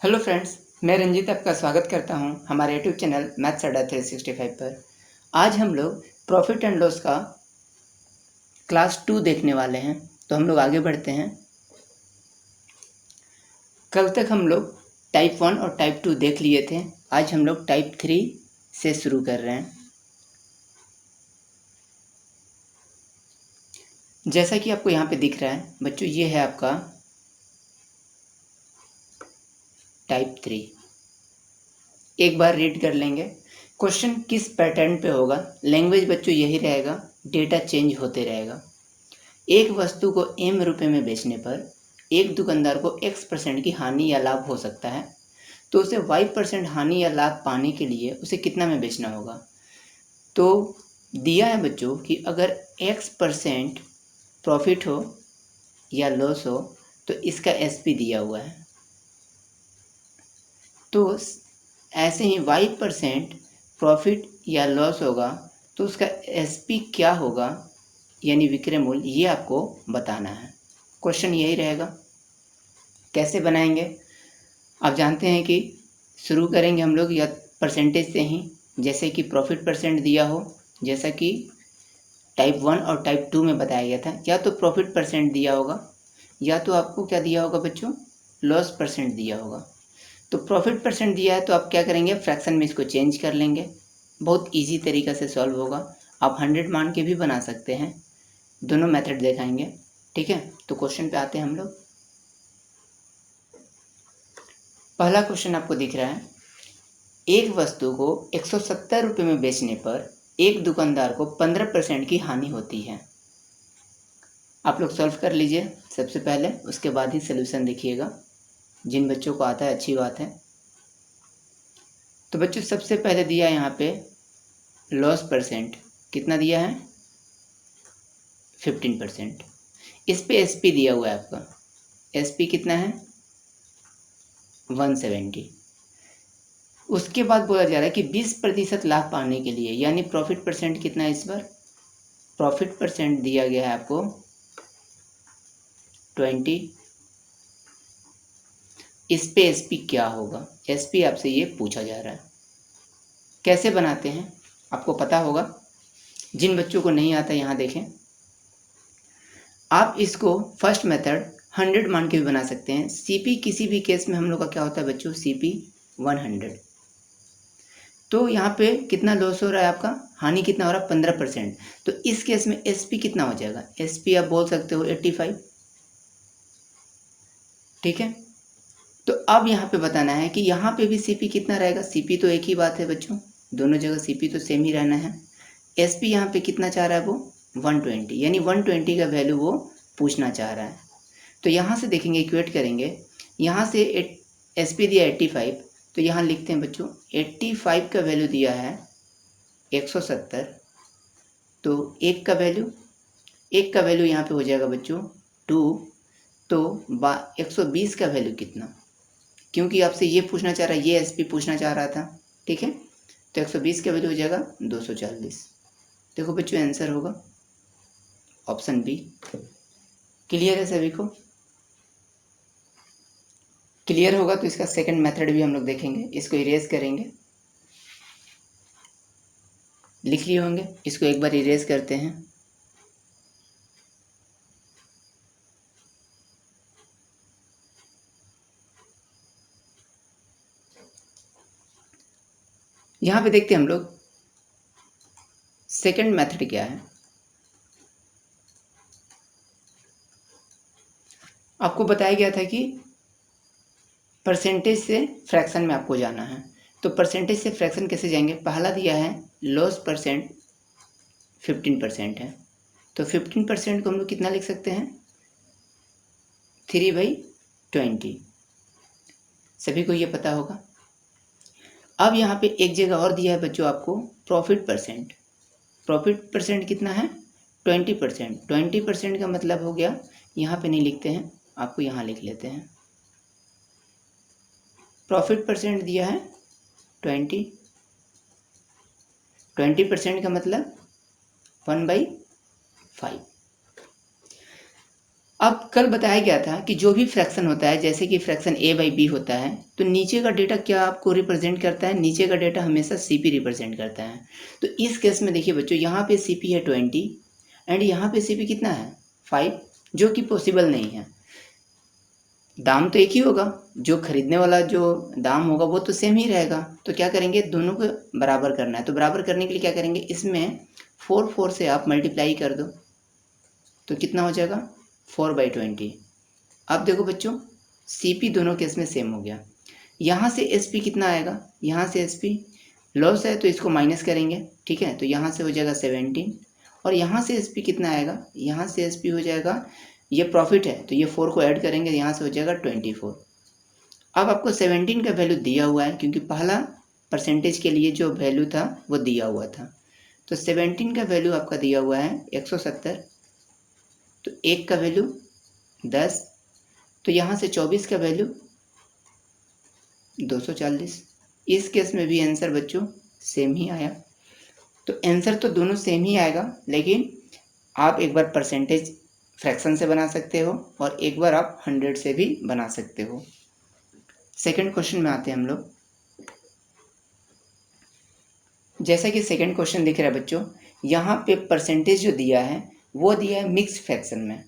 Hello friends, मैं रंजीत आपका स्वागत करता हूं हमारे यूट्यूब चैनल मैथ्स अड्डा 365 पर। आज हम लोग प्रॉफिट एंड लॉस का क्लास 2 देखने वाले हैं। तो हम लोग आगे बढ़ते हैं। कल तक हम लोग टाइप 1 और टाइप 2 देख लिए थे। आज हम लोग टाइप 3 से शुरू कर रहे हैं। जैसा कि आपको यहाँ पे दिख रहा है बच्चों, ये है आपका टाइप 3। एक बार रीड कर लेंगे। क्वेश्चन किस पैटर्न पे होगा? लैंग्वेज बच्चों यही रहेगा, डेटा चेंज होते रहेगा। एक वस्तु को एम रुपये में बेचने पर एक दुकानदार को x% की हानि या लाभ हो सकता है, तो उसे y% हानि या लाभ पाने के लिए उसे कितना में बेचना होगा? तो दिया है बच्चों कि अगर x% प्रॉफिट हो या लॉस हो तो इसका SP दिया हुआ है। तो ऐसे ही y% प्रॉफिट या लॉस होगा तो उसका SP क्या होगा, यानी विक्रय मूल्य, ये आपको बताना है। क्वेश्चन यही रहेगा। कैसे बनाएंगे? आप जानते हैं कि शुरू करेंगे हम लोग या परसेंटेज से ही, जैसे कि प्रॉफिट परसेंट दिया हो, जैसा कि टाइप 1 और टाइप 2 में बताया गया था। या तो प्रॉफिट परसेंट दिया होगा या तो आपको क्या दिया होगा बच्चों, लॉस परसेंट दिया होगा। तो प्रॉफिट परसेंट दिया है तो आप क्या करेंगे, फ्रैक्शन में इसको चेंज कर लेंगे। बहुत इजी तरीका से सॉल्व होगा। आप 100 मान के भी बना सकते हैं, दोनों मेथड दिखाएंगे। ठीक है, तो क्वेश्चन पे आते हैं हम लोग। पहला क्वेश्चन आपको दिख रहा है, एक वस्तु को 170 रुपये में बेचने पर एक दुकानदार को 15% की हानि होती है। आप लोग सॉल्व कर लीजिए सबसे पहले, उसके बाद ही सोल्यूशन देखिएगा। जिन बच्चों को आता है अच्छी बात है। तो बच्चों सबसे पहले दिया है यहाँ पे लॉस परसेंट, कितना दिया है, 15%। इस पे SP दिया हुआ है आपका, SP कितना है, 170। उसके बाद बोला जा रहा है कि 20% लाभ पाने के लिए, यानी प्रॉफिट परसेंट कितना है इस बार, प्रॉफिट परसेंट दिया गया है आपको 20। इस पे SP क्या होगा, SP आपसे ये पूछा जा रहा है। कैसे बनाते हैं आपको पता होगा। जिन बच्चों को नहीं आता यहाँ देखें, आप इसको फर्स्ट मेथड 100 मान के भी बना सकते हैं। CP किसी भी केस में हम लोग का क्या होता है बच्चों, CP 100। तो यहाँ पे कितना लॉस हो रहा है आपका, हानि कितना हो रहा है, 15%। तो इस केस में SP कितना हो जाएगा, SP आप बोल सकते हो 85। ठीक है, तो अब यहाँ पे बताना है कि यहाँ पे भी CP कितना रहेगा। CP तो एक ही बात है बच्चों, दोनों जगह CP तो सेम ही रहना है। SP यहाँ पे कितना चाह रहा है वो, 120, यानी 120 का वैल्यू वो पूछना चाह रहा है। तो यहाँ से देखेंगे, इक्वेट करेंगे। यहाँ से SP दिया 85, तो यहाँ लिखते हैं बच्चों 85 का वैल्यू दिया है 170। तो एक का वैल्यू यहाँ पे हो जाएगा बच्चों 2। तो 120 का वैल्यू कितना, क्योंकि आपसे ये पूछना चाह रहा है, ये SP पूछना चाह रहा था। ठीक है, तो 120 का वैल्यू हो जाएगा 240। देखो बच्चों आंसर होगा ऑप्शन बी। क्लियर है सभी को? क्लियर होगा तो इसका सेकंड मेथड भी हम लोग देखेंगे। इसको इरेज करेंगे, लिख लिए होंगे, इसको एक बार इरेज करते हैं। यहाँ पे देखते हैं हम लोग सेकंड मेथड क्या है। आपको बताया गया था कि परसेंटेज से फ्रैक्शन में आपको जाना है। तो परसेंटेज से फ्रैक्शन कैसे जाएंगे, पहला दिया है लॉस परसेंट 15% है। तो 15% को हम लोग कितना लिख सकते हैं, 3/20। सभी को ये पता होगा। अब यहाँ पे एक जगह और दिया है बच्चों आपको प्रॉफिट परसेंट। प्रॉफिट परसेंट कितना है, 20%। 20% का मतलब हो गया, यहाँ पे नहीं लिखते हैं, आपको यहाँ लिख लेते हैं। प्रॉफिट परसेंट दिया है 20। 20% का मतलब 1/5। अब कल बताया गया था कि जो भी फ्रैक्शन होता है, जैसे कि फ्रैक्शन a बाई बी होता है, तो नीचे का डेटा क्या आपको रिप्रेजेंट करता है? नीचे का डेटा हमेशा CP रिप्रेजेंट करता है। तो इस केस में देखिए बच्चों, यहाँ पे CP है 20 एंड यहाँ पे CP कितना है 5, जो कि पॉसिबल नहीं है। दाम तो एक ही होगा, जो खरीदने वाला जो दाम होगा वो तो सेम ही रहेगा। तो क्या करेंगे, दोनों को बराबर करना है। तो बराबर करने के लिए क्या करेंगे, इसमें 4 से आप मल्टीप्लाई कर दो, तो कितना हो जाएगा 4/20। अब देखो बच्चों, CP दोनों केस में सेम हो गया। यहाँ से SP कितना आएगा, यहाँ से SP लॉस है तो इसको माइनस करेंगे, ठीक है। तो यहाँ से हो जाएगा 17 और यहाँ से SP कितना आएगा, यहाँ से SP हो जाएगा, ये प्रॉफिट है तो ये 4 को ऐड करेंगे, यहाँ से हो जाएगा 24। अब आपको 17 का वैल्यू दिया हुआ है, क्योंकि पहला परसेंटेज के लिए जो वैल्यू था वो दिया हुआ था। तो 17 का वैल्यू आपका दिया हुआ है 170, तो 1 का वैल्यू 10, तो यहाँ से 24 का वैल्यू 240। इस केस में भी आंसर बच्चों सेम ही आया। तो आंसर तो दोनों सेम ही आएगा, लेकिन आप एक बार परसेंटेज फ्रैक्शन से बना सकते हो और एक बार आप 100 से भी बना सकते हो। सेकंड क्वेश्चन में आते हैं हम लोग। जैसा कि सेकंड क्वेश्चन दिख रहा है बच्चों, यहाँ पे परसेंटेज जो दिया है वो दिया है मिक्स फ्रैक्शन में।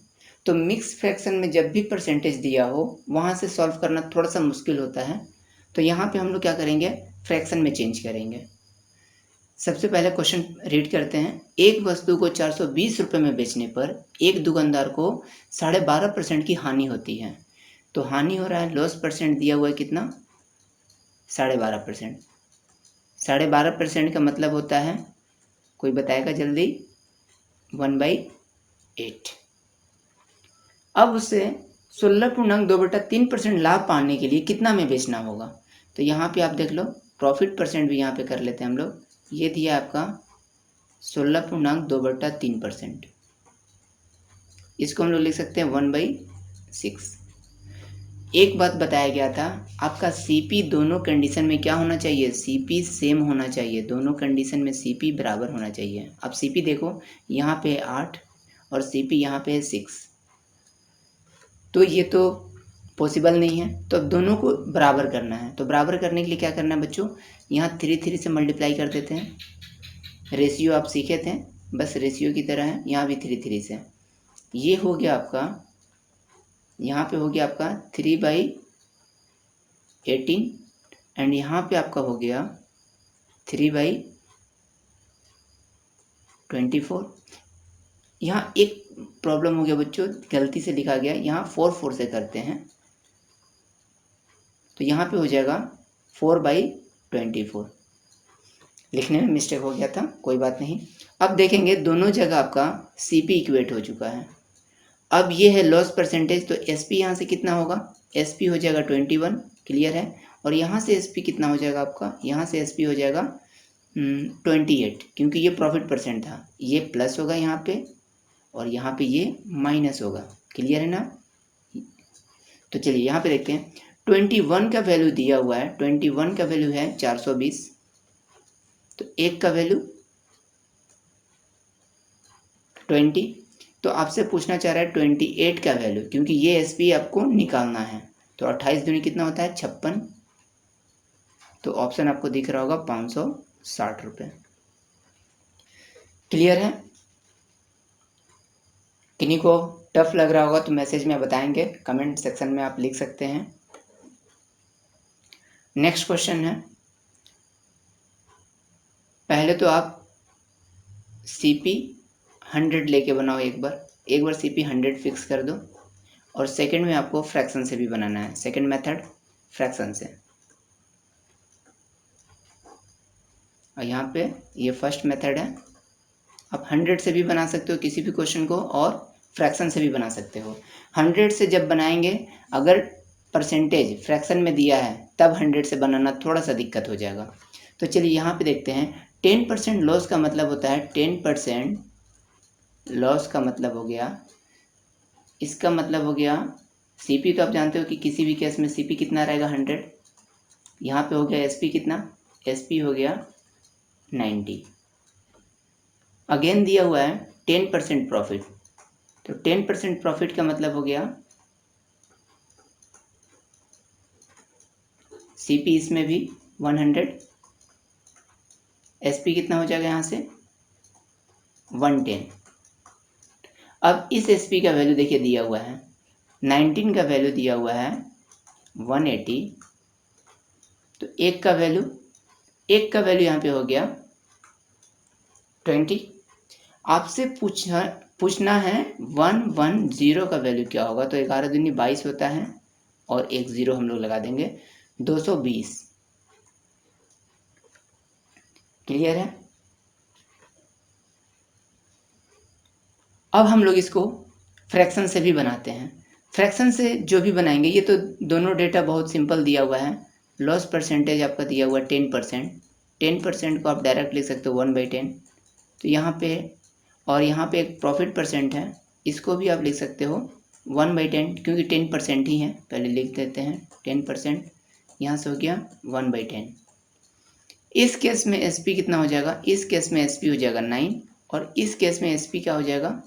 तो मिक्स फ्रैक्शन में जब भी परसेंटेज दिया हो वहाँ से सॉल्व करना थोड़ा सा मुश्किल होता है। तो यहाँ पे हम लोग क्या करेंगे, फ्रैक्शन में चेंज करेंगे। सबसे पहले क्वेश्चन रीड करते हैं। एक वस्तु को 420 रुपये में बेचने पर एक दुकानदार को 12.5% की हानि होती है। तो हानि हो रहा है, लॉस परसेंट दिया हुआ है कितना, 12.5%। 12.5% का मतलब होता है, कोई बताएगा जल्दी, 1/8। अब उसे 16.2/3% लाभ पाने के लिए कितना में बेचना होगा। तो यहाँ पे आप देख लो, प्रॉफिट परसेंट भी यहाँ पे कर लेते हैं हम लोग। ये दिया आपका 16.2/3%, इसको हम लोग लिख सकते हैं 1/6। एक बात बताया गया था, आपका CP दोनों कंडीशन में क्या होना चाहिए, CP सेम होना चाहिए। दोनों कंडीशन में CP बराबर होना चाहिए। अब CP देखो, यहाँ पे 8 और CP यहाँ पे है 6, तो ये तो पॉसिबल नहीं है। तो अब दोनों को बराबर करना है। तो बराबर करने के लिए क्या करना है बच्चों, यहाँ 3 से मल्टीप्लाई कर देते हैं। रेशियो आप सीखे थे, बस रेशियो की तरह है, यहाँ भी 3 से। ये हो गया आपका, यहाँ पे हो गया आपका 3/18 एंड यहाँ पे आपका हो गया 3/24। यहाँ एक प्रॉब्लम हो गया बच्चों, गलती से लिखा गया, यहाँ 4 से करते हैं, तो यहाँ पे हो जाएगा 4/24। लिखने में मिस्टेक हो गया था, कोई बात नहीं। अब देखेंगे दोनों जगह आपका CP इक्वेट हो चुका है। अब ये है लॉस परसेंटेज, तो SP यहाँ से कितना होगा, SP हो जाएगा 21, क्लियर है। और यहाँ से SP कितना हो जाएगा आपका, यहाँ से SP हो जाएगा 28, क्योंकि ये प्रॉफिट परसेंट था। ये प्लस होगा यहाँ पे और यहाँ पे ये माइनस होगा, क्लियर है ना। तो चलिए यहाँ पे देखते हैं, 21 का वैल्यू दिया हुआ है, 21 का वैल्यू है 420, तो 1 का वैल्यू 20। तो आपसे पूछना चाह रहा है 28 का वैल्यू, क्योंकि ये SP आपको निकालना है। तो 28 दूनी कितना होता है 56, तो ऑप्शन आपको दिख रहा होगा 560 रुपये। क्लियर है। किन्हीं को टफ लग रहा होगा तो मैसेज में बताएंगे, कमेंट सेक्शन में आप लिख सकते हैं। नेक्स्ट क्वेश्चन है, पहले तो आप CP 100 लेके बनाओ, एक बार CP 100 फिक्स कर दो। और सेकंड में आपको फ्रैक्शन से भी बनाना है, सेकंड मेथड फ्रैक्शन से। और यहाँ पे ये फर्स्ट मेथड है। आप 100 से भी बना सकते हो किसी भी क्वेश्चन को, और फ्रैक्शन से भी बना सकते हो। 100 से जब बनाएंगे, अगर परसेंटेज फ्रैक्शन में दिया है तब 100 से बनाना थोड़ा सा दिक्कत हो जाएगा। तो चलिए यहाँ पे देखते हैं, 10% लॉस का मतलब होता है, 10% लॉस का मतलब हो गया, इसका मतलब हो गया CP तो आप जानते हो कि किसी भी केस में CP कितना रहेगा 100। यहाँ पे हो गया SP कितना, SP हो गया 90। अगेन दिया हुआ है 10% प्रॉफिट, तो 10% प्रॉफिट का मतलब हो गया सीपी इसमें भी 100, एसपी कितना हो जाएगा यहाँ से 110। अब इस एसपी का वैल्यू देखिए दिया हुआ है 19 का वैल्यू दिया हुआ है 180, तो एक का वैल्यू यहाँ पे हो गया 20। आपसे पूछना है 110 का वैल्यू क्या होगा, तो 11 दूनी 22 होता है और एक जीरो हम लोग लगा देंगे 220। क्लियर है। अब हम लोग इसको फ्रैक्शन से भी बनाते हैं। फ्रैक्शन से जो भी बनाएंगे, ये तो दोनों डेटा बहुत सिंपल दिया हुआ है। लॉस परसेंटेज आपका दिया हुआ 10%, 10% को आप डायरेक्ट लिख सकते हो 1/10। तो यहाँ पे और यहाँ पे एक प्रॉफिट परसेंट है, इसको भी आप लिख सकते हो 1/10, क्योंकि 10% ही है, पहले लिख देते हैं 10%, यहाँ से हो गया 1/10। इस केस में एसपी कितना हो जाएगा, इस केस में एसपी हो जाएगा 9 और इस केस में एसपी क्या हो जाएगा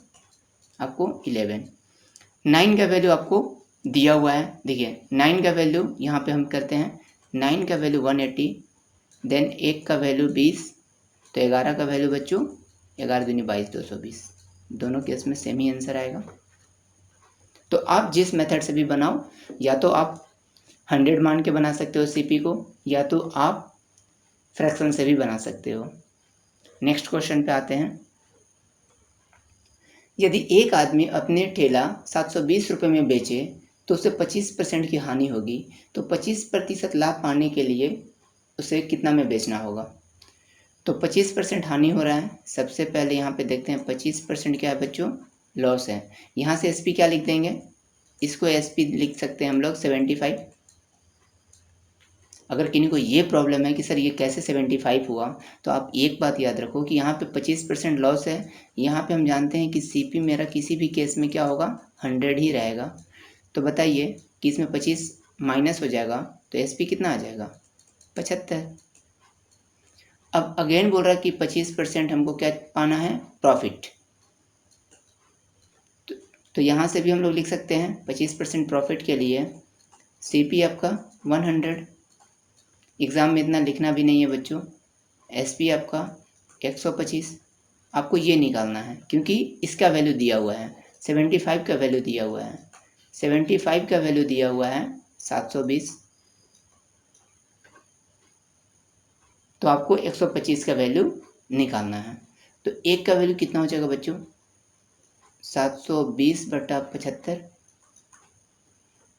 आपको 11। 9 का वैल्यू आपको दिया हुआ है, देखिए 9 का वैल्यू यहाँ पे हम करते हैं, 9 का वैल्यू 180, देन 1 का वैल्यू 20, तो 11 का वैल्यू बच्चों 11 दूनी 22, 220। दोनों केस में सेम ही आंसर आएगा। तो आप जिस मेथड से भी बनाओ, या तो आप 100 मान के बना सकते हो सीपी को, या तो आप फ्रैक्शन से भी बना सकते हो। नेक्स्ट क्वेश्चन पे आते हैं। यदि एक आदमी अपने ठेला 720 रुपये में बेचे तो उसे 25% की हानि होगी, तो 25% लाभ पाने के लिए उसे कितना में बेचना होगा। तो 25% हानि हो रहा है। सबसे पहले यहाँ पे देखते हैं 25% क्या है बच्चों, लॉस है। यहाँ से एसपी क्या लिख देंगे, इसको एसपी लिख सकते हैं हम लोग 75। अगर किन्हीं को ये प्रॉब्लम है कि सर ये कैसे 75 हुआ, तो आप एक बात याद रखो कि यहाँ पे 25% लॉस है। यहाँ पे हम जानते हैं कि सीपी मेरा किसी भी केस में क्या होगा 100 ही रहेगा। तो बताइए कि इसमें 25 माइनस हो जाएगा तो एसपी कितना आ जाएगा 75। अब अगेन बोल रहा है कि 25% हमको क्या पाना है, प्रॉफिट। तो यहाँ से भी हम लोग लिख सकते हैं 25% प्रॉफिट के लिए सीपी आपका 100। एग्ज़ाम में इतना लिखना भी नहीं है बच्चों। एसपी आपका 125। आपको ये निकालना है क्योंकि इसका वैल्यू दिया हुआ है 75 का वैल्यू दिया हुआ है 75 का वैल्यू दिया हुआ है 720। तो आपको 125 का वैल्यू निकालना है। तो एक का वैल्यू कितना हो जाएगा बच्चों 720/75।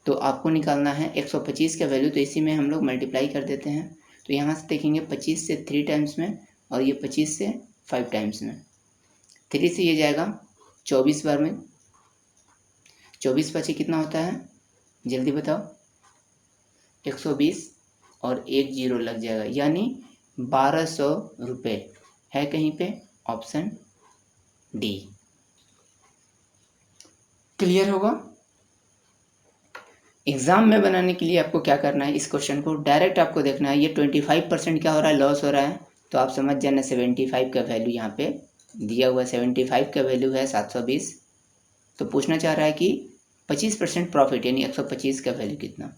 तो आपको निकालना है 125 का वैल्यू, तो इसी में हम लोग मल्टीप्लाई कर देते हैं। तो यहाँ से देखेंगे 25 से 3 टाइम्स में और ये 25 से 5 टाइम्स में। 3 से ये जाएगा 24 बार में, 24 पचे कितना होता है जल्दी बताओ 120 और एक जीरो लग जाएगा, यानी 1200 रुपये है कहीं पे, ऑप्शन डी। क्लियर होगा। एग्ज़ाम में बनाने के लिए आपको क्या करना है, इस क्वेश्चन को डायरेक्ट आपको देखना है। ये 25% क्या हो रहा है, लॉस हो रहा है। तो आप समझ जाना 75 का वैल्यू यहाँ पे दिया हुआ है, 75 का वैल्यू है 720। तो पूछना चाह रहा है कि 25% प्रॉफिट यानी 125 का वैल्यू कितना।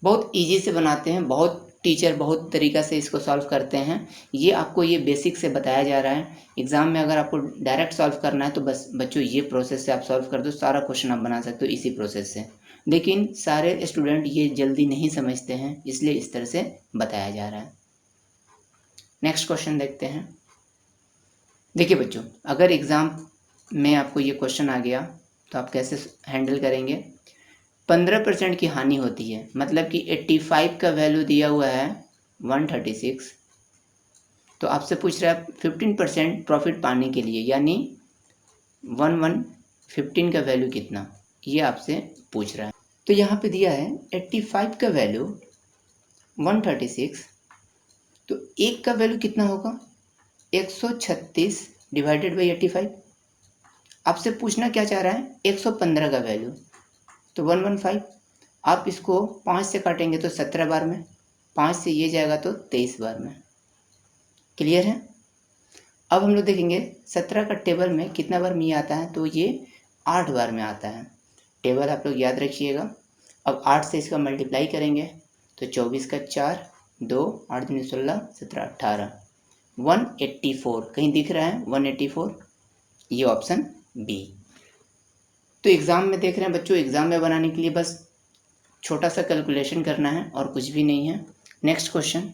बहुत इजी से बनाते हैं, बहुत टीचर बहुत तरीक़ा से इसको सॉल्व करते हैं। ये आपको ये बेसिक से बताया जा रहा है। एग्ज़ाम में अगर आपको डायरेक्ट सॉल्व करना है तो बस बच्चों ये प्रोसेस से आप सॉल्व कर दो, सारा क्वेश्चन आप बना सकते हो इसी प्रोसेस से। लेकिन सारे स्टूडेंट ये जल्दी नहीं समझते हैं, इसलिए इस तरह से बताया जा रहा है। नेक्स्ट क्वेश्चन देखते हैं। देखिए बच्चों, अगर एग्ज़ाम में आपको ये क्वेश्चन आ गया तो आप कैसे हैंडल करेंगे। 15% की हानि होती है, मतलब कि 85 का वैल्यू दिया हुआ है 136। तो आपसे पूछ रहा है 15% प्रॉफिट पाने के लिए, यानी 15 का वैल्यू कितना, ये आपसे पूछ रहा है। तो यहाँ पे दिया है 85 का वैल्यू 136, तो एक का वैल्यू कितना होगा 136 डिवाइडेड बाई 85। आपसे पूछना क्या चाह रहा है 115 का वैल्यू, तो 115। आप इसको 5 से काटेंगे तो 17 बार में, 5 से ये जाएगा तो 23 बार में। क्लियर है। अब हम लोग देखेंगे 17 का टेबल में कितना बार मी आता है, तो ये 8 बार में आता है। टेबल आप लोग याद रखिएगा। अब 8 से इसका मल्टीप्लाई करेंगे तो 24 का 4, 2, 8 दूनी 16, 17, 18, 184 कहीं दिख रहा है 184, ये ऑप्शन बी। तो एग्ज़ाम में देख रहे हैं बच्चों, एग्ज़ाम में बनाने के लिए बस छोटा सा कैलकुलेशन करना है और कुछ भी नहीं है। नेक्स्ट क्वेश्चन,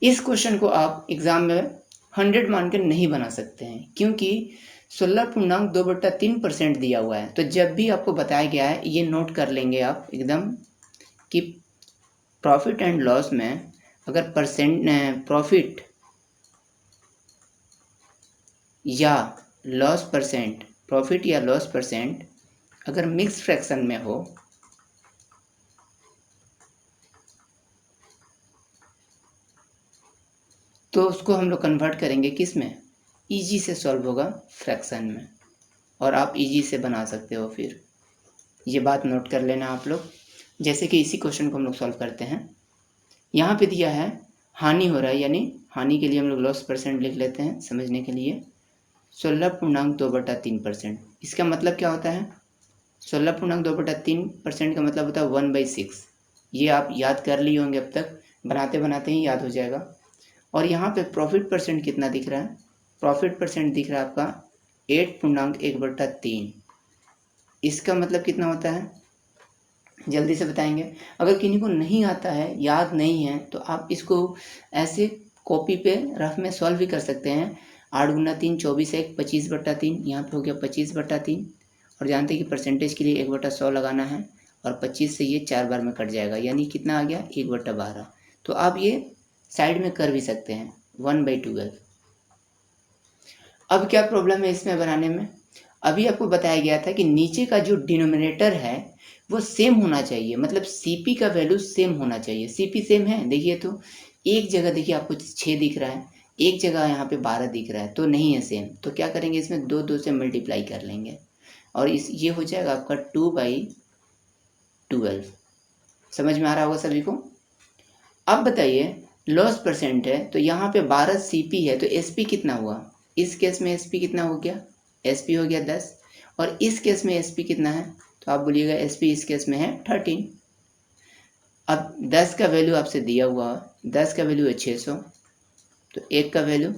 इस क्वेश्चन को आप एग्ज़ाम में 100 मान कर नहीं बना सकते हैं, क्योंकि 16.2/3% दिया हुआ है। तो जब भी आपको बताया गया है, ये नोट कर लेंगे आप एकदम कि प्रॉफिट एंड लॉस में अगर प्रॉफिट या लॉस परसेंट अगर मिक्स फ्रैक्शन में हो तो उसको हम लोग कन्वर्ट करेंगे किस में, ईजी से सॉल्व होगा फ्रैक्शन में, और आप ईजी से बना सकते हो। फिर ये बात नोट कर लेना आप लोग। जैसे कि इसी क्वेश्चन को हम लोग सॉल्व करते हैं। यहाँ पे दिया है हानि हो रहा है, यानी हानि के लिए हम लोग लॉस परसेंट लिख लेते हैं समझने के लिए, 16.2/3%। इसका मतलब क्या होता है, 16.2/3% का मतलब होता है 1/6। ये आप याद कर लिए होंगे, अब तक बनाते बनाते ही याद हो जाएगा। और यहाँ पे प्रॉफिट परसेंट कितना दिख रहा है, प्रॉफिट परसेंट दिख रहा है आपका 8.1/3। इसका मतलब कितना होता है, जल्दी से बताएंगे। अगर किन्हीं को नहीं आता है, याद नहीं है, तो आप इसको ऐसे कॉपी पे रफ में सॉल्व भी कर सकते हैं। 8 गुना 3 24, 1 25/3, यहाँ पे हो गया 25/3। और जानते हैं कि परसेंटेज के लिए 1/100 लगाना है, और 25 से ये 4 बार में कट जाएगा, यानी कितना आ गया 1/12। तो आप ये साइड में कर भी सकते हैं 1/12। अब क्या प्रॉब्लम है इसमें बनाने में, अभी आपको बताया गया था कि नीचे का जो डिनोमिनेटर है वो सेम होना चाहिए, मतलब सीपी का वैल्यू सेम होना चाहिए। सीपी सेम है, देखिए तो एक जगह देखिए आपको 6 दिख रहा है, एक जगह यहाँ पे 12 दिख रहा है, तो नहीं है सेम। तो क्या करेंगे, इसमें 2 से मल्टीप्लाई कर लेंगे, और ये हो जाएगा आपका 2/12। समझ में आ रहा होगा सभी को। अब बताइए, लॉस परसेंट है तो यहाँ पे 12 सीपी है, तो एसपी कितना हुआ, इस केस में एसपी कितना हो गया, एसपी हो गया 10, और इस केस में एसपी कितना है, तो आप बोलिएगा एसपी इस केस में है 13। अब 10 का वैल्यू आपसे दिया हुआ, 10 का वैल्यू है 600, तो 1 का वैल्यू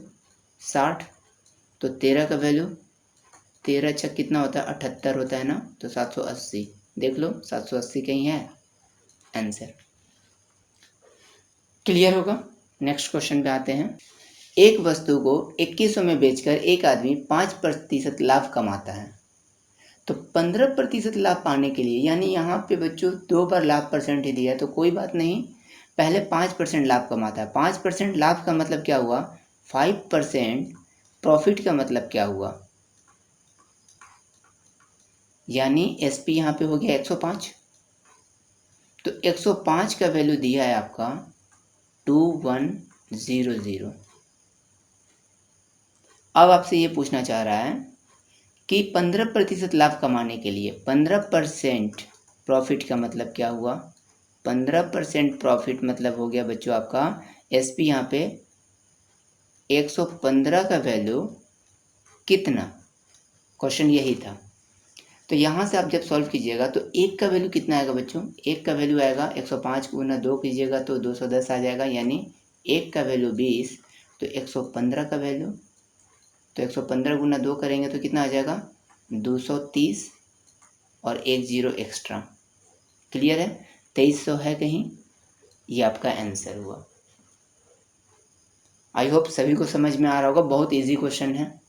60, तो 13 का वैल्यू 13 छक कितना होता है 78 होता है ना, तो 780। देख लो 780 कहीं है आंसर। क्लियर होगा। नेक्स्ट क्वेश्चन पे आते हैं। एक वस्तु को 2100 में बेचकर एक आदमी 5% लाभ कमाता है, तो 15% लाभ पाने के लिए, यानी यहाँ पे बच्चों 2 बार लाभ परसेंट ही दिया है, तो कोई बात नहीं, पहले 5% लाभ कमाता है। 5% लाभ का मतलब क्या हुआ, 5% प्रॉफिट का मतलब क्या हुआ, यानी एसपी यहाँ पे हो गया 105। तो 105 का वैल्यू दिया है आपका 2100। अब आपसे ये पूछना चाह रहा है कि 15% लाभ कमाने के लिए 15% प्रॉफिट का मतलब क्या हुआ, 15% प्रॉफिट मतलब हो गया बच्चों आपका एसपी यहाँ पे 115 का वैल्यू कितना, क्वेश्चन यही था। तो यहाँ से आप जब सॉल्व कीजिएगा तो एक का वैल्यू कितना आएगा बच्चों, एक का वैल्यू आएगा 105 गुना 2 कीजिएगा तो 210 आ जाएगा, यानी एक का वैल्यू 20, तो 115 का वैल्यू, तो 115 गुना 2 करेंगे तो कितना आ जाएगा 230, और 1 0 एक्स्ट्रा। क्लियर है, 2300 है कहीं, ये आपका आंसर हुआ। आई होप सभी को समझ में आ रहा होगा, बहुत इजी क्वेश्चन है।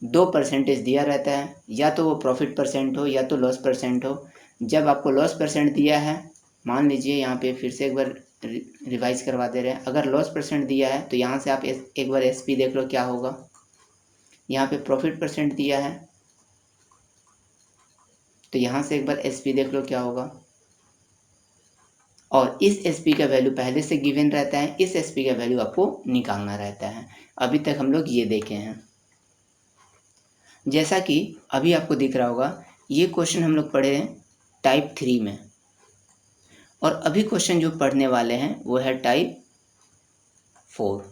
2 परसेंटेज दिया रहता है, या तो वो प्रॉफिट परसेंट हो या तो लॉस परसेंट हो। जब आपको लॉस परसेंट दिया है, मान लीजिए यहाँ पे फिर से एक बार रिवाइज करवा दे रहे हैं, अगर लॉस परसेंट दिया है तो यहाँ से आप एक बार एसपी देख लो क्या होगा। यहाँ पे प्रॉफिट परसेंट दिया है तो यहाँ से एक बार एसपी देख लो क्या होगा, और इस एसपी का वैल्यू पहले से गिवन रहता है, इस एसपी का वैल्यू आपको निकालना रहता है। अभी तक हम लोग ये देखे हैं। जैसा कि अभी आपको दिख रहा होगा, ये क्वेश्चन हम लोग पढ़े हैं टाइप 3 में, और अभी क्वेश्चन जो पढ़ने वाले हैं वो है टाइप 4।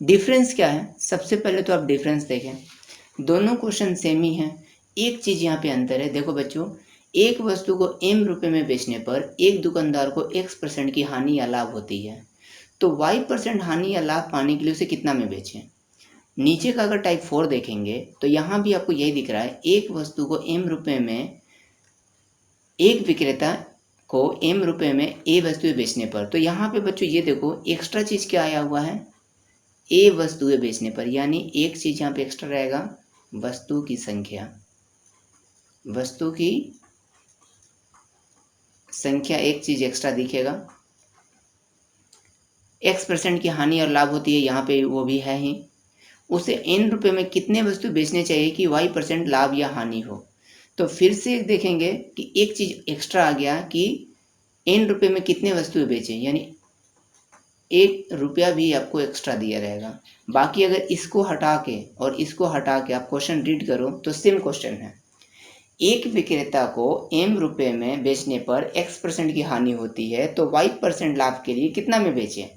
डिफरेंस क्या है, सबसे पहले तो आप डिफरेंस देखें, दोनों क्वेश्चन सेम ही हैं। एक चीज़ यहाँ पे अंतर है, देखो बच्चों, एक वस्तु को m रुपये में बेचने पर एक दुकानदार को x% की हानि या लाभ होती है, तो y% हानि या लाभ पाने के लिए उसे कितना में बेचें। नीचे का अगर टाइप 4 देखेंगे तो यहाँ भी आपको यही दिख रहा है, एक वस्तु को m रुपये में, एक विक्रेता को m रुपये में a वस्तुएं बेचने पर, तो यहाँ पे बच्चों ये देखो एक्स्ट्रा चीज़ क्या आया हुआ है, a वस्तुएं बेचने पर, यानी एक चीज़ यहाँ पे एक्स्ट्रा रहेगा, वस्तु की संख्या, वस्तु की संख्या एक चीज़ एक्स्ट्रा दिखेगा। x% की हानि और लाभ होती है, यहाँ पे वो भी है ही, उसे n रुपये में कितने वस्तु बेचने चाहिए कि y% लाभ या हानि हो। तो फिर से देखेंगे कि एक चीज़ एक्स्ट्रा आ गया कि n रुपये में कितने वस्तुएं बेचें, यानी 1 रुपया भी आपको एक्स्ट्रा दिया रहेगा। बाकी अगर इसको हटा के और इसको हटा के आप क्वेश्चन रीड करो तो सेम क्वेश्चन है, एक विक्रेता को m रुपये में बेचने पर x% की हानि होती है, तो y% लाभ के लिए कितना में बेचें।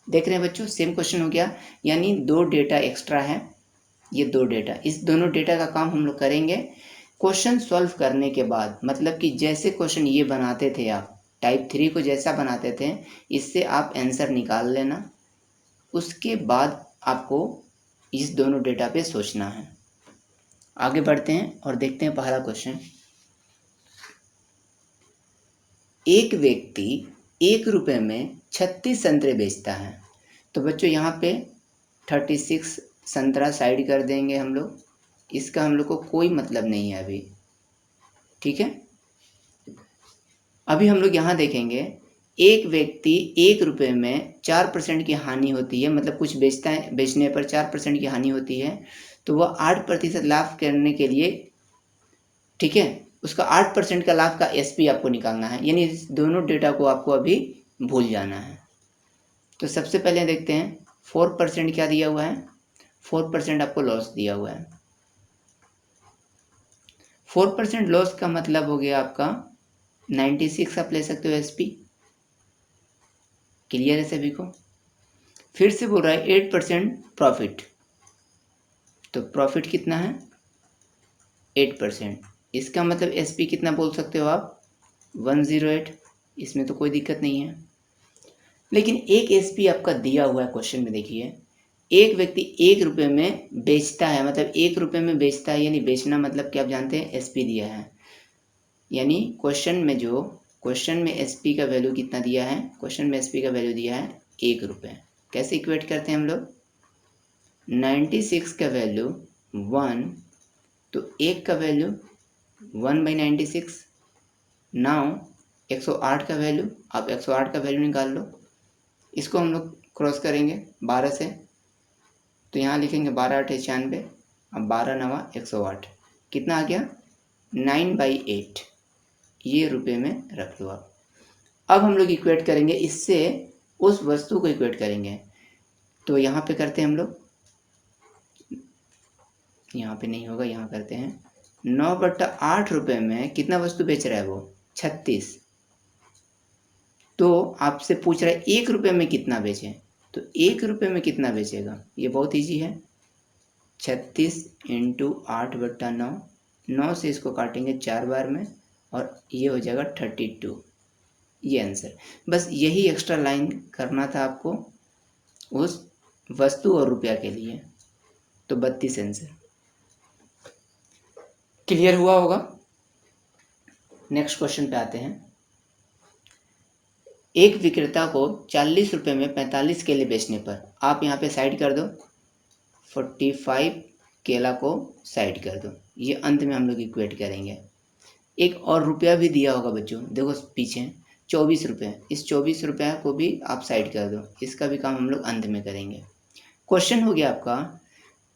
देख रहे हैं बच्चों, सेम क्वेश्चन हो गया, यानी 2 डेटा एक्स्ट्रा है, ये 2 डेटा, इस दोनों डेटा का काम हम लोग करेंगे क्वेश्चन सॉल्व करने के बाद। मतलब कि जैसे क्वेश्चन ये बनाते थे आप, टाइप 3 को जैसा बनाते थे, इससे आप आंसर निकाल लेना, उसके बाद आपको इस दोनों डेटा पे सोचना है। आगे बढ़ते हैं और देखते हैं पहला क्वेश्चन। एक व्यक्ति 1 रुपये में 36 संतरे बेचता है, तो बच्चों यहाँ पे 36 संतरा साइड कर देंगे हम लोग, इसका हम लोग को कोई मतलब नहीं है अभी, ठीक है। अभी हम लोग यहाँ देखेंगे, एक व्यक्ति 1 रुपये में 4% की हानि होती है, मतलब कुछ बेचता है, बेचने पर 4% की हानि होती है, तो वह 8% लाभ करने के लिए, ठीक है, उसका 8% का लाभ का एसपी आपको निकालना है, यानी इस दोनों डेटा को आपको अभी भूल जाना है। तो सबसे पहले देखते हैं 4% क्या दिया हुआ है, 4% आपको लॉस दिया हुआ है। 4% लॉस का मतलब हो गया आपका 96 आप ले सकते हो एसपी। क्लियर है सभी को। फिर से बोल रहा है 8% प्रॉफिट, तो प्रॉफिट कितना है 8%, इसका मतलब एसपी कितना बोल सकते हो आप 108, इसमें तो कोई दिक्कत नहीं है। लेकिन एक एसपी आपका दिया हुआ है क्वेश्चन में, देखिए एक व्यक्ति 1 रुपये में बेचता है, मतलब 1 रुपये में बेचता है, यानी बेचना मतलब क्या आप जानते हैं, एसपी दिया है, यानी क्वेश्चन में एसपी का वैल्यू कितना दिया है, क्वेश्चन में एसपी का वैल्यू दिया है 1 रुपये। कैसे इक्वेट करते हैं हम लोग, 96 का वैल्यू 1, तो 1 का वैल्यू 1/96, नाउ 108 का वैल्यू, आप 108 का वैल्यू निकाल लो, इसको हम लोग क्रॉस करेंगे 12 से, तो यहाँ लिखेंगे 12×8 = 96, अब 12×9 = 108, कितना आ गया 9/8, ये रुपये में रख लो आप। अब हम लोग इक्वेट करेंगे इससे उस वस्तु को इक्वेट करेंगे, तो यहाँ पे करते हैं हम लोग, यहाँ पे नहीं होगा, यहाँ करते हैं 9/8 रुपये में कितना वस्तु बेच रहा है वो 36, तो आपसे पूछ रहा है 1 रुपये में कितना बेचें, तो 1 रुपये में कितना बेचेगा, ये बहुत इजी है, 36 × 8/9, 9 से इसको काटेंगे 4 बार में और ये हो जाएगा 32, ये आंसर। बस यही एक्स्ट्रा लाइन करना था आपको उस वस्तु और रुपया के लिए, तो 32 आंसर। क्लियर हुआ होगा। नेक्स्ट क्वेश्चन पे आते हैं। एक विक्रेता को 40 रुपये में 45 केले बेचने पर, आप यहाँ पे साइड कर दो, 45 केला को साइड कर दो, ये अंत में हम लोग इक्वेट करेंगे। एक और रुपया भी दिया होगा बच्चों, देखो पीछे 24 रुपये, इस 24 रुपये को भी आप साइड कर दो, इसका भी काम हम लोग अंत में करेंगे। क्वेश्चन हो गया आपका,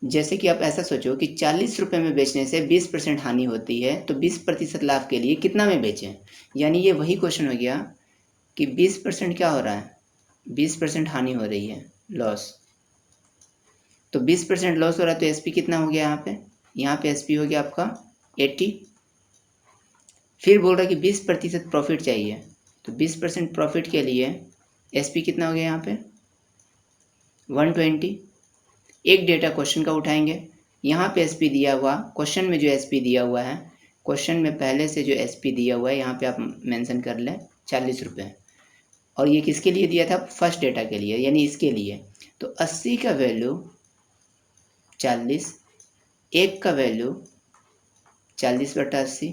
जैसे कि आप ऐसा सोचो कि 40 रुपये में बेचने से 20% हानि होती है, तो 20% लाभ के लिए कितना में बेचें, यानी ये वही क्वेश्चन हो गया कि 20% क्या हो रहा है, 20% हानि हो रही है, लॉस, तो 20% लॉस हो रहा है, तो एसपी कितना हो गया यहाँ पे एसपी हो गया आपका 80। फिर बोल रहा है कि 20% प्रॉफिट चाहिए, तो 20% प्रॉफिट के लिए एसपी कितना हो गया यहाँ पे 120, एक डेटा क्वेश्चन का उठाएंगे, यहाँ पे एसपी दिया हुआ, क्वेश्चन में जो एसपी दिया हुआ है, क्वेश्चन में पहले से जो एसपी दिया हुआ है यहाँ पे आप मेंशन कर लें 40 रुपये, और ये किसके लिए दिया था, फर्स्ट डेटा के लिए, यानी इसके लिए। तो 80 का वैल्यू 40, एक का वैल्यू 40/80,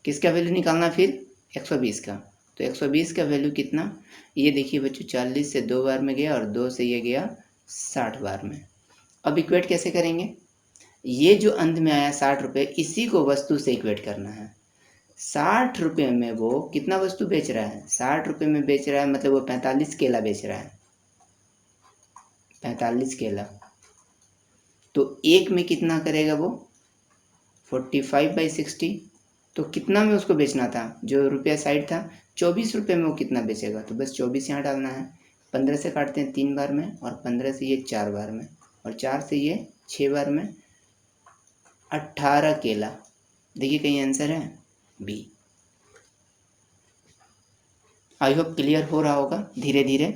किसका वैल्यू निकालना फिर, 120 का। तो 120 का वैल्यू कितना, ये देखिए बच्चों 40 से 2 बार में गया और 2 से ये गया 60 बार में। अब इक्वेट कैसे करेंगे, ये जो अंत में आया 60 रुपये, इसी को वस्तु से इक्वेट करना है। 60 रुपये में वो कितना वस्तु बेच रहा है, 60 रुपये में बेच रहा है, मतलब वो 45 केला बेच रहा है, 45 केला। तो एक में कितना करेगा वो, 45/60। तो कितना में उसको बेचना था, जो रुपया साइड था 24 रुपये में, वो कितना बेचेगा, तो बस 24 यहाँ डालना है। 15 से काटते हैं 3 बार में, और 15 से ये 4 बार में, और 4 से ये 6 बार में, 18 केला। देखिए कहीं आंसर है बी। आई होप क्लियर हो रहा होगा, धीरे धीरे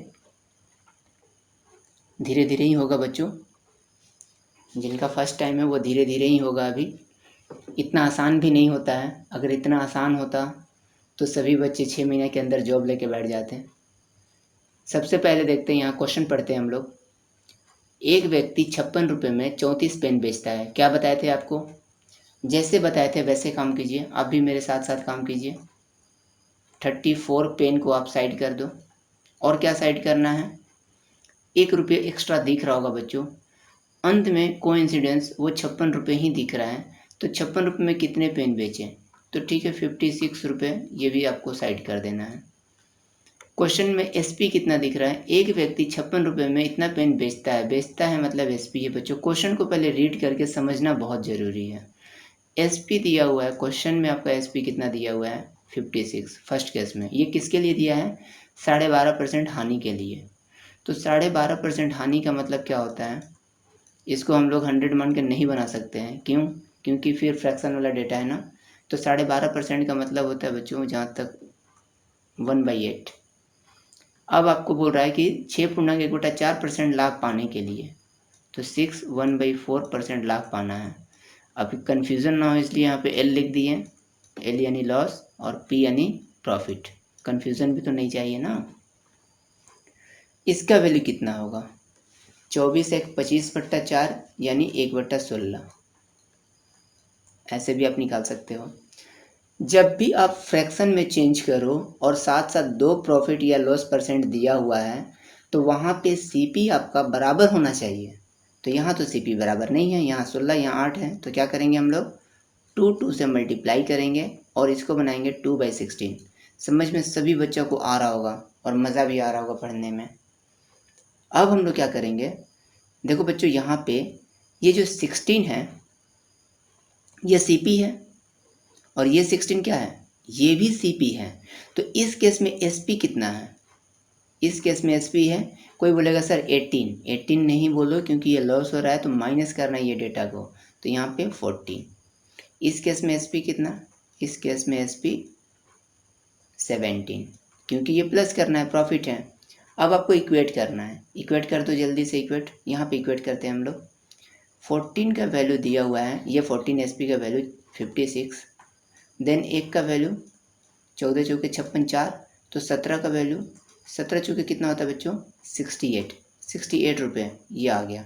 ही होगा बच्चों, जिनका फर्स्ट टाइम है वो धीरे धीरे ही होगा। अभी इतना आसान भी नहीं होता है, अगर इतना आसान होता तो सभी बच्चे 6 महीने के अंदर जॉब लेके बैठ जाते हैं। सबसे पहले देखते हैं, यहाँ क्वेश्चन पढ़ते हैं हम लोग। एक व्यक्ति 56 रुपये में 34 पेन बेचता है, क्या बताए थे आपको, जैसे बताए थे वैसे काम कीजिए, आप भी मेरे साथ साथ काम कीजिए। 34 पेन को आप साइड कर दो, और क्या साइड करना है, 1 रुपये एक्स्ट्रा दिख रहा होगा बच्चों, अंत में कोइंसिडेंस वो 56 रुपये ही दिख रहा है, तो 56 रुपये में कितने पेन बेचें, तो ठीक है 56 रुपये, ये भी आपको साइड कर देना है। क्वेश्चन में एसपी कितना दिख रहा है, एक व्यक्ति 56 रुपये में इतना पेन बेचता है मतलब एसपी है बच्चों। क्वेश्चन को पहले रीड करके समझना बहुत ज़रूरी है। एसपी दिया हुआ है क्वेश्चन में, आपका एसपी कितना दिया हुआ है 56 फर्स्ट केस में। ये किसके लिए दिया है, 12.5% हानि के लिए। तो 12.5% हानि का मतलब क्या होता है, इसको हम लोग 100 मान के नहीं बना सकते हैं, क्यों, क्योंकि फिर फ्रैक्शन वाला डेटा है ना। तो 12.5% का मतलब होता है बच्चों जहाँ तक 1/8। अब आपको बोल रहा है कि 6.4% लाभ पाने के लिए, तो 6 1/4% लाभ पाना है। अब कन्फ्यूज़न ना हो इसलिए यहाँ पे एल लिख दिए, एल यानी लॉस और पी यानी प्रॉफिट, कन्फ्यूज़न भी तो नहीं चाहिए ना। इसका वैल्यू कितना होगा, 24 एक 25/4 यानी 1/16, ऐसे भी आप निकाल सकते हो। जब भी आप फ्रैक्शन में चेंज करो और साथ साथ 2 प्रॉफिट या लॉस परसेंट दिया हुआ है, तो वहाँ पे सीपी आपका बराबर होना चाहिए। तो यहाँ तो सीपी बराबर नहीं है, यहाँ 16 यहाँ 8 है, तो क्या करेंगे हम लोग 2 से मल्टीप्लाई करेंगे और इसको बनाएंगे 2/16। समझ में सभी बच्चों को आ रहा होगा और मज़ा भी आ रहा होगा पढ़ने में। अब हम लोग क्या करेंगे, देखो बच्चों यहाँ पे ये जो 16 है ये सीपी है, और ये 16 क्या है, ये भी सीपी है। तो इस केस में एसपी कितना है, इस केस में एसपी है, कोई बोलेगा सर 18 नहीं बोलो क्योंकि ये लॉस हो रहा है तो माइनस करना है ये डेटा को, तो यहाँ पे 14। इस केस में एसपी कितना, इस केस में एसपी 17, क्योंकि ये प्लस करना है, प्रॉफिट है। अब आपको इक्वेट करना है, इक्वेट कर दो जल्दी से इक्वेट, यहाँ पे इक्वेट करते हैं हम लोग। 14 का वैल्यू दिया हुआ है, ये 14 एसपी का वैल्यू 56, देन एक का वैल्यू 14 चौके 56 4, तो 17 का वैल्यू 17 चौके कितना होता है बच्चों 68 रुपये, ये आ गया।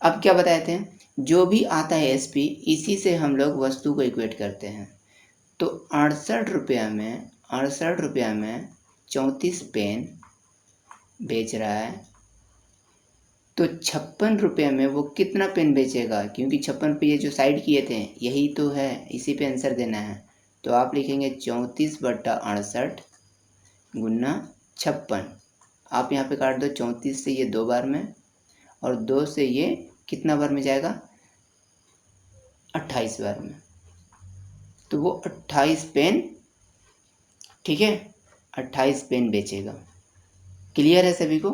अब क्या बताए थे, जो भी आता है एसपी इसी से हम लोग वस्तु को इक्वेट करते हैं। तो 68 रुपया में 34 पेन बेच रहा है, तो 56 रुपये में वो कितना पेन बेचेगा, क्योंकि 56 रुपये जो साइड किए थे यही तो है, इसी पे आंसर देना है। तो आप लिखेंगे 34/68 गुना 56। आप यहाँ पे काट दो, 34 से ये 2 बार में और 2 से ये कितना बार में जाएगा 28 बार में, तो वो 28 पेन, ठीक है 28 पेन बेचेगा। क्लियर है सभी को।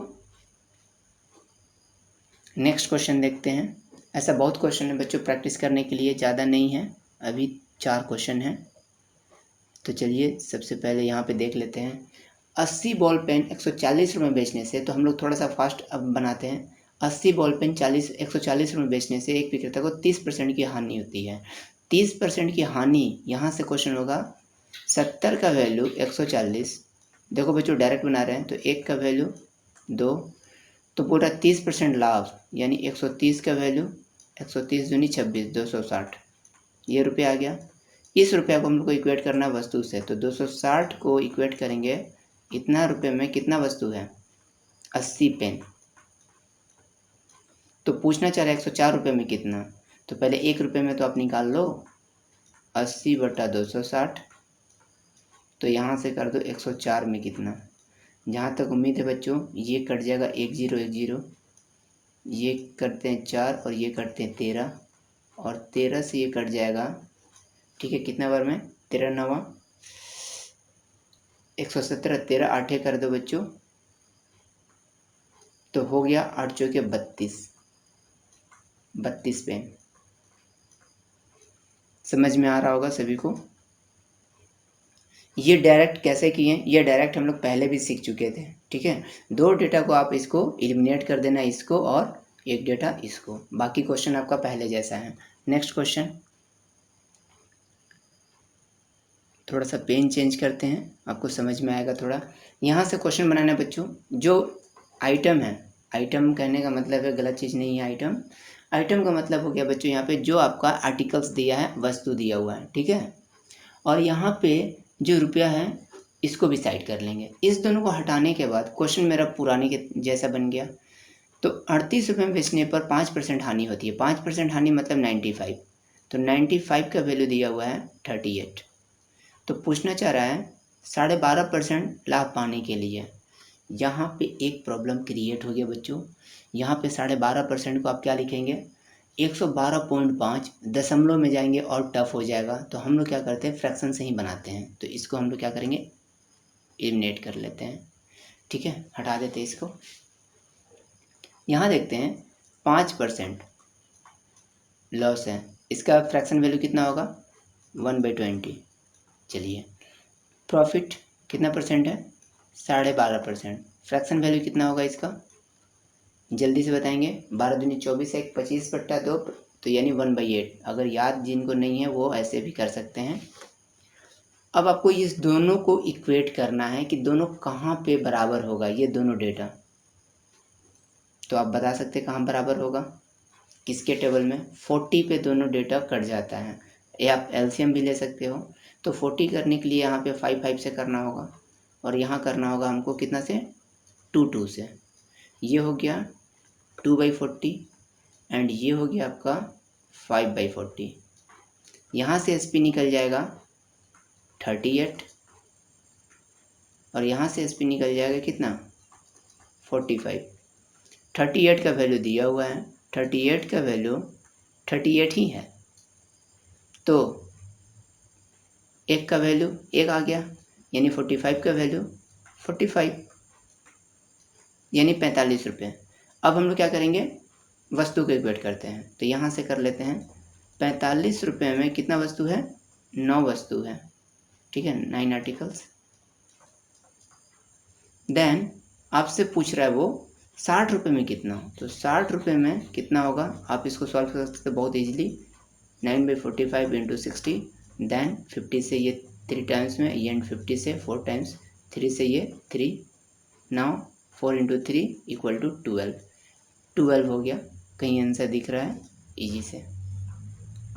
नेक्स्ट क्वेश्चन देखते हैं। ऐसा बहुत क्वेश्चन है बच्चों प्रैक्टिस करने के लिए, ज़्यादा नहीं है, अभी 4 क्वेश्चन हैं। तो चलिए सबसे पहले यहाँ पे देख लेते हैं। 80 बॉल पेन 140 रुपये बेचने से, तो हम लोग थोड़ा सा फास्ट अब बनाते हैं। 80 बॉल पेन 140 रुपये बेचने से एक विक्रेता को 30% की हानि होती है। 30% की हानि, यहाँ से क्वेश्चन होगा 70 का वैल्यू 140, देखो बच्चों डायरेक्ट बना रहे हैं तो 1 का वैल्यू 2, तो पूरा 30% लाभ यानी 130 का वैल्यू 130 दूनी 26, 260 ये रुपये आ गया। इस रुपये को हम लोग को इक्वेट करना वस्तु से, तो 260 को इक्वेट करेंगे इतना रुपये में कितना वस्तु है 80 पेन। तो पूछना चाह रहा है 104 रुपये में कितना, तो पहले 1 रुपये में तो आप निकाल लो 80 बटा 260, तो यहाँ से कर दो 104 में कितना। जहाँ तक उम्मीद है बच्चों ये कट जाएगा 1 0 1 0, ये करते हैं 4 और ये करते हैं 13, और 13 से ये कट जाएगा, ठीक है कितना बार में 13 9 117, 13 8 कर दो बच्चों, तो हो गया 8 चौके 32 पेन। समझ में आ रहा होगा सभी को। ये डायरेक्ट कैसे किए, ये डायरेक्ट हम लोग पहले भी सीख चुके थे, ठीक है। 2 डेटा को आप इसको एलिमिनेट कर देना, इसको और 1 डेटा इसको, बाकी क्वेश्चन आपका पहले जैसा है। नेक्स्ट क्वेश्चन, थोड़ा सा पेन चेंज करते हैं, आपको समझ में आएगा थोड़ा। यहाँ से क्वेश्चन बनाना बच्चों, जो आइटम है, आइटम कहने का मतलब है गलत चीज़ नहीं है, आइटम का मतलब हो गया बच्चों यहाँ पे जो आपका आर्टिकल्स दिया है, वस्तु दिया हुआ है, ठीक है। और यहाँ पे जो रुपया है इसको भी साइड कर लेंगे। इस दोनों को हटाने के बाद क्वेश्चन मेरा पुराने के जैसा बन गया। तो 38 रुपये में बेचने पर 5% हानि होती है, 5% हानि मतलब 95, तो 95 का वैल्यू दिया हुआ है 38। तो पूछना चाह रहा है 12.5% लाभ पाने के लिए। यहाँ पे एक प्रॉब्लम क्रिएट हो गया बच्चों, यहाँ पे 12.5% को आप क्या लिखेंगे 112.5, दशमलव में जाएंगे और टफ हो जाएगा, तो हम लोग क्या करते हैं फ्रैक्शन से ही बनाते हैं, तो इसको हम लोग क्या करेंगे एलिमिनेट कर लेते हैं, ठीक है, हटा देते हैं इसको। यहाँ देखते हैं 5% लॉस है, इसका फ्रैक्शन वैल्यू कितना होगा 1/20। चलिए प्रॉफिट कितना परसेंट है 12.5%, फ्रैक्शन वैल्यू कितना होगा इसका जल्दी से बताएंगे, 12 दूनी 24 1 25/2, तो यानी 1/8। अगर याद जिनको नहीं है वो ऐसे भी कर सकते हैं। अब आपको इस दोनों को इक्वेट करना है कि दोनों कहाँ पे बराबर होगा, ये दोनों डेटा। तो आप बता सकते हैं कहाँ बराबर होगा, किसके टेबल में 40 पे दोनों डेटा कट जाता है, या आप एलसीएम भी ले सकते हो। तो 40 करने के लिए यहाँ पे 5 5 से करना होगा, और यहाँ करना होगा हमको कितना से 2 2 से। ये हो गया 2/40 एंड ये हो गया आपका 5/40। यहाँ से एसपी निकल जाएगा 38, और यहाँ से एसपी निकल जाएगा कितना 45। 38 का वैल्यू दिया हुआ है, 38 का वैल्यू 38 ही है, तो 1 का वैल्यू 1 आ गया, यानी 45 का वैल्यू 45, यानी 45 रुपये। अब हम लोग क्या करेंगे वस्तु को इक्वेट करते हैं, तो यहाँ से कर लेते हैं 45 रुपये में कितना वस्तु है 9 वस्तु है, ठीक है 9 आर्टिकल्स। देन आपसे पूछ रहा है वो 60 रुपये में कितना हो, तो 60 रुपये में कितना होगा आप इसको सॉल्व कर सकते हैं बहुत ईजिली, 9/45 × 60, देन 50 से ये 3 टाइम्स में, ये एंड 50 से 4 टाइम्स, 3 से ये 3, नाउ 4 × 3 = 12 हो गया। कहीं आंसर दिख रहा है, इजी से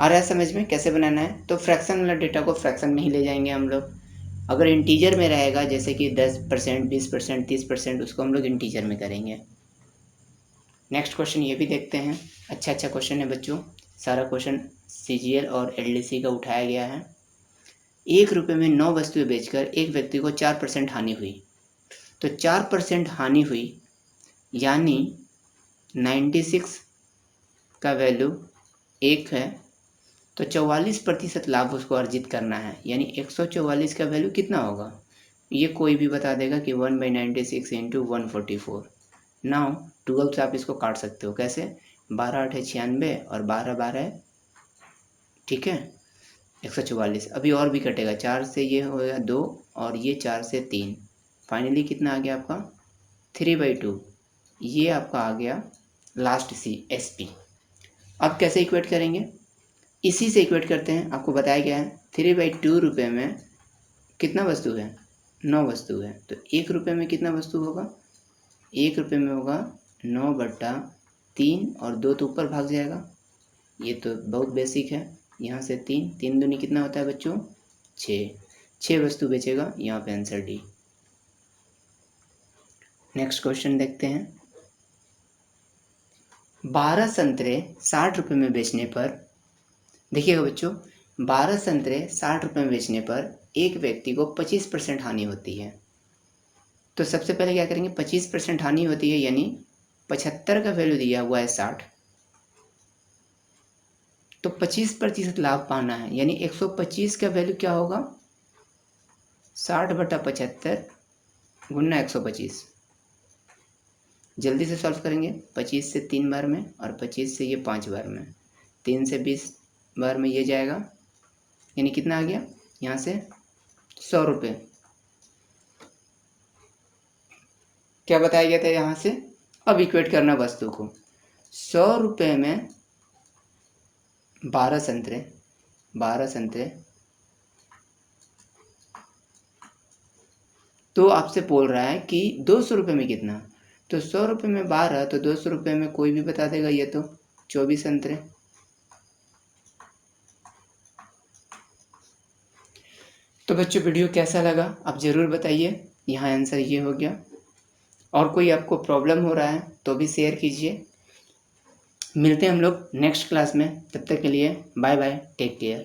आ रहा है समझ में कैसे बनाना है। तो फ्रैक्शन वाला डेटा को फ्रैक्शन में ही ले जाएंगे हम लोग, अगर इंटीजर में रहेगा जैसे कि 10%, 20%, 30%, उसको हम लोग इंटीजर में करेंगे। नेक्स्ट क्वेश्चन ये भी देखते हैं, अच्छा क्वेश्चन है बच्चों, सारा क्वेश्चन सीजीएल और एलडीसी का उठाया गया है। 1 रुपये में 9 वस्तुएं बेचकर एक व्यक्ति को 4% हानि हुई, तो 4% हानि हुई यानी 96 का वैल्यू 1 है, तो 44% लाभ उसको अर्जित करना है, यानी 144 का वैल्यू कितना होगा, ये कोई भी बता देगा कि 1/96 × 144। नाउ 12 से आप इसको काट सकते हो, कैसे 12 8 है 96 और 12 12 है, ठीक है 144। अभी और भी कटेगा, 4 से ये हो गया 2 और ये 4 से 3, फाइनली कितना आ गया आपका 3/2, ये आपका आ गया लास्ट सी SP। अब कैसे इक्वेट करेंगे, इसी से इक्वेट करते हैं। आपको बताया गया है 3/2 रुपये में कितना वस्तु है, 9 वस्तु है। तो 1 रुपये में कितना वस्तु होगा, 1 रुपये में होगा 9/3 और 2 तो ऊपर भाग जाएगा, ये तो बहुत बेसिक है। यहाँ से 3 दूनी कितना होता है बच्चों, 6 वस्तु बेचेगा, यहाँ पे आंसर डी। नेक्स्ट क्वेश्चन देखते हैं। 12 संतरे 60 रुपये में बेचने पर, देखिएगा बच्चों, 12 संतरे 60 रुपये में बेचने पर एक व्यक्ति को 25% हानि होती है। तो सबसे पहले क्या करेंगे, 25% हानि होती है यानी 75 का वैल्यू दिया हुआ है 60, तो 25% लाभ पाना है, यानी 125 का वैल्यू क्या होगा, 60/75 गुना 125। जल्दी से सॉल्व करेंगे, 25 से 3 बार में और 25 से ये 5 बार में, 3 से 20 बार में ये जाएगा, यानी कितना आ गया, यहाँ से 100 रुपये। क्या बताया गया था यहाँ से, अब इक्वेट करना वस्तु को। 100 रुपये में 12 संतरे तो आपसे बोल रहा है कि 200 रुपये में कितना, तो 100 रुपये में 12, तो 200 रुपये में कोई भी बता देगा, ये तो 24 संतरे। तो बच्चों वीडियो कैसा लगा आप ज़रूर बताइए, यहाँ आंसर ये हो गया। और कोई आपको प्रॉब्लम हो रहा है तो भी शेयर कीजिए। मिलते हैं हम लोग नेक्स्ट क्लास में, तब तक के लिए बाय बाय, टेक केयर।